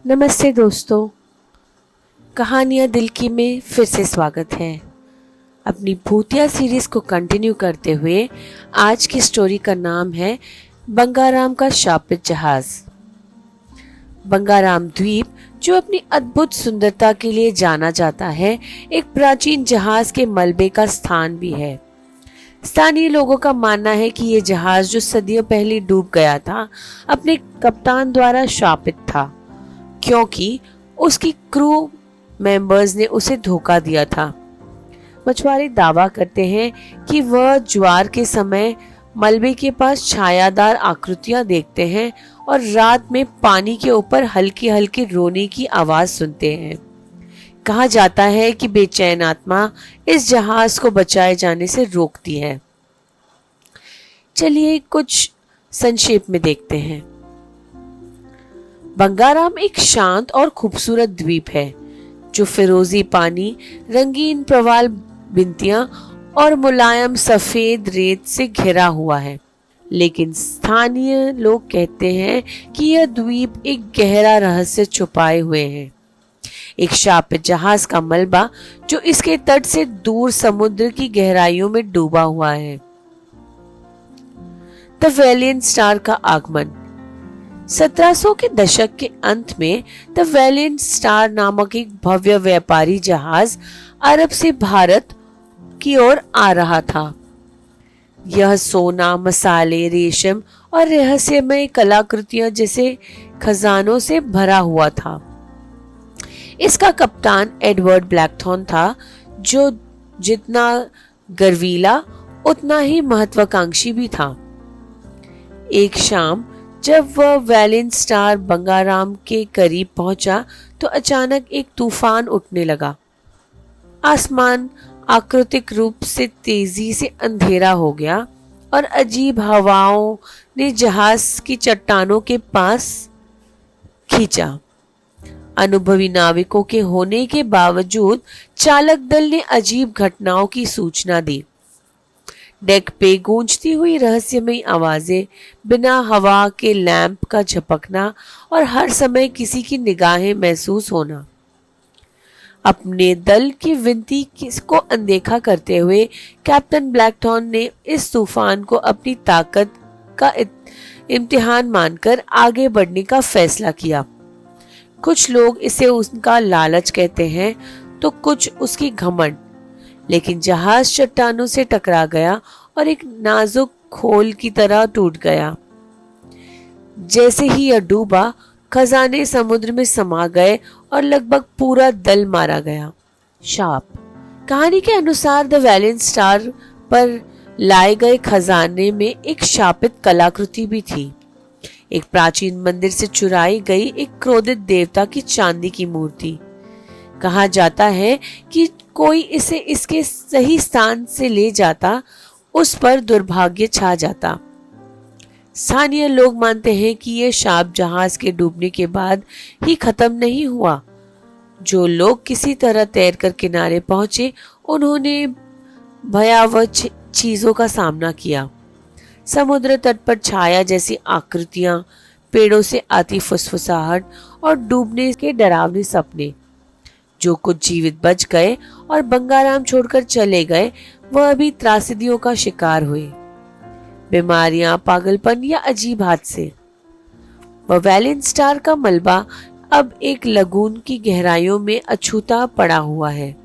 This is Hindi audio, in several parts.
नमस्ते दोस्तों, कहानियाँ दिल की में फिर से स्वागत है। अपनी भूतिया सीरीज को कंटिन्यू करते हुए आज की स्टोरी का नाम है बंगाराम का शापित जहाज। बंगाराम द्वीप, जो अपनी अद्भुत सुंदरता के लिए जाना जाता है, एक प्राचीन जहाज के मलबे का स्थान भी है। स्थानीय लोगों का मानना है कि यह जहाज, जो सदियों पहले डूब गया था, अपने कप्तान द्वारा शापित था, क्योंकि उसकी क्रू मेंबर्स ने उसे धोखा दिया था। मछुआरे दावा करते हैं कि वह ज्वार के समय मलबे के पास छायादार आकृतियां देखते हैं और रात में पानी के ऊपर हल्की हल्की रोने की आवाज सुनते हैं। कहा जाता है कि बेचैन आत्मा इस जहाज को बचाए जाने से रोकती है। चलिए कुछ संक्षेप में देखते हैं। बंगाराम एक शांत और खूबसूरत द्वीप है, जो फिरोजी पानी, रंगीन प्रवाल भिंतियां और मुलायम सफेद रेत से घिरा हुआ है। लेकिन स्थानीय लोग कहते हैं कि यह द्वीप एक गहरा रहस्य छुपाए हुए है। एक शापित जहाज का मलबा, जो इसके तट से दूर समुद्र की गहराइयों में डूबा हुआ है। द वैलियंट स्टार का आगमन। 1700 के दशक के अंत में द वैलियंट स्टार नामक एक भव्य व्यापारी जहाज अरब से भारत की ओर आ रहा था। यह सोना, मसाले, रेशम और रहस्यमय कलाकृतियां जैसे खजानों से भरा हुआ था। इसका कप्तान एडवर्ड ब्लैकथॉर्न था, जो जितना गर्वीला उतना ही महत्वाकांक्षी भी था। एक शाम जब वह वैलियंट स्टार बंगाराम के करीब पहुंचा, तो अचानक एक तूफान उठने लगा। आसमान आकृतिक रूप से तेजी से अंधेरा हो गया और अजीब हवाओं ने जहाज की चट्टानों के पास खींचा। अनुभवी नाविकों के होने के बावजूद चालक दल ने अजीब घटनाओं की सूचना दी। डेक पे गूंजती हुई रहस्यमयी आवाजें, बिना हवा के लैंप का झपकना और हर समय किसी की निगाहें महसूस होना। अपने दल की विनती को अनदेखा करते हुए कैप्टन ब्लैकथॉर्न ने इस तूफान को अपनी ताकत का इम्तिहान मानकर आगे बढ़ने का फैसला किया। कुछ लोग इसे उसका लालच कहते हैं, तो कुछ उसकी घमंड। लेकिन जहाज चट्टानों से टकरा गया और एक नाजुक खोल की तरह टूट गया। जैसे ही यह डूबा, खजाने समुद्र में समा गए और लगभग पूरा दल मारा गया। शाप। कहानी के अनुसार द वैलियंट स्टार पर लाए गए खजाने में एक शापित कलाकृति भी थी। एक प्राचीन मंदिर से चुराई गई एक क्रोधित देवता की चांदी की मूर्ति। कहा जाता है कि कोई इसे इसके सही स्थान से ले जाता, उस पर दुर्भाग्य छा जाता। स्थानीय लोग मानते हैं कि यह शाप जहाज के डूबने के बाद ही खत्म नहीं हुआ। जो लोग किसी तरह तैरकर किनारे पहुंचे, उन्होंने भयावह चीजों का सामना किया। समुद्र तट पर छाया जैसी आकृतियां, पेड़ों से आती फुसफुसाहट और डूबने के डरावने सपने। जो कुछ जीवित बच गए और बंगाराम छोड़कर चले गए, वह भी त्रासदियों का शिकार हुए। बीमारियां, पागलपन या अजीब हादसे। वह वैलियंट स्टार का मलबा अब एक लगून की गहराइयों में अछूता पड़ा हुआ है।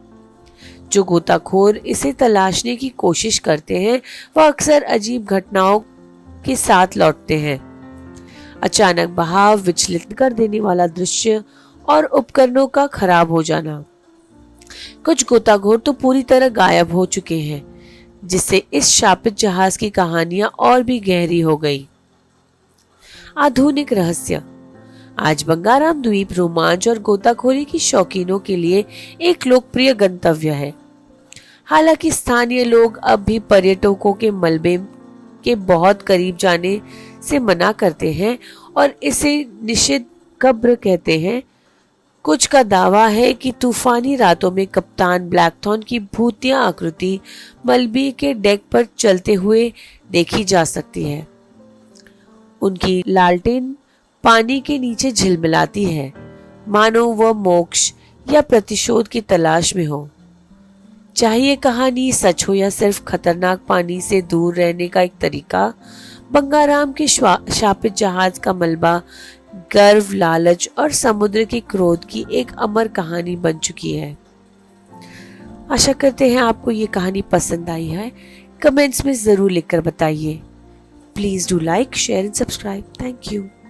जो गोताखोर इसे तलाशने की कोशिश करते हैं, वह अक्सर अजीब घटनाओं के साथ लौटते हैं। अचानक बहाव, विचलित कर देने वाला दृश्य और उपकरणों का खराब हो जाना। कुछ गोताखोर तो पूरी तरह गायब हो चुके हैं, जिससे इस शापित जहाज की कहानियां और भी गहरी हो गई। आधुनिक रहस्य। आज बंगाराम द्वीप रोमांच और गोताखोरी की शौकीनों के लिए एक लोकप्रिय गंतव्य है। हालांकि स्थानीय लोग अब भी पर्यटकों के मलबे के बहुत करीब जाने से मना करते हैं और इसे निषिद्ध कब्र कहते हैं। कुछ का दावा है कि तूफानी रातों में कप्तान ब्लैकथॉर्न की भूतिया आकृति मलबे के डेक पर चलते हुए देखी जा सकती है। उनकी लालटेन पानी के नीचे झिलमिलाती है मानो वह मोक्ष या प्रतिशोध की तलाश में हो। चाहे ये कहानी सच हो या सिर्फ खतरनाक पानी से दूर रहने का एक तरीका, बंगाराम के शापित जहाज का मलबा गर्व, लालच और समुद्र के क्रोध की एक अमर कहानी बन चुकी है। आशा करते हैं आपको ये कहानी पसंद आई है। कमेंट्स में जरूर लिखकर बताइए। Please do like, share and subscribe. Thank you.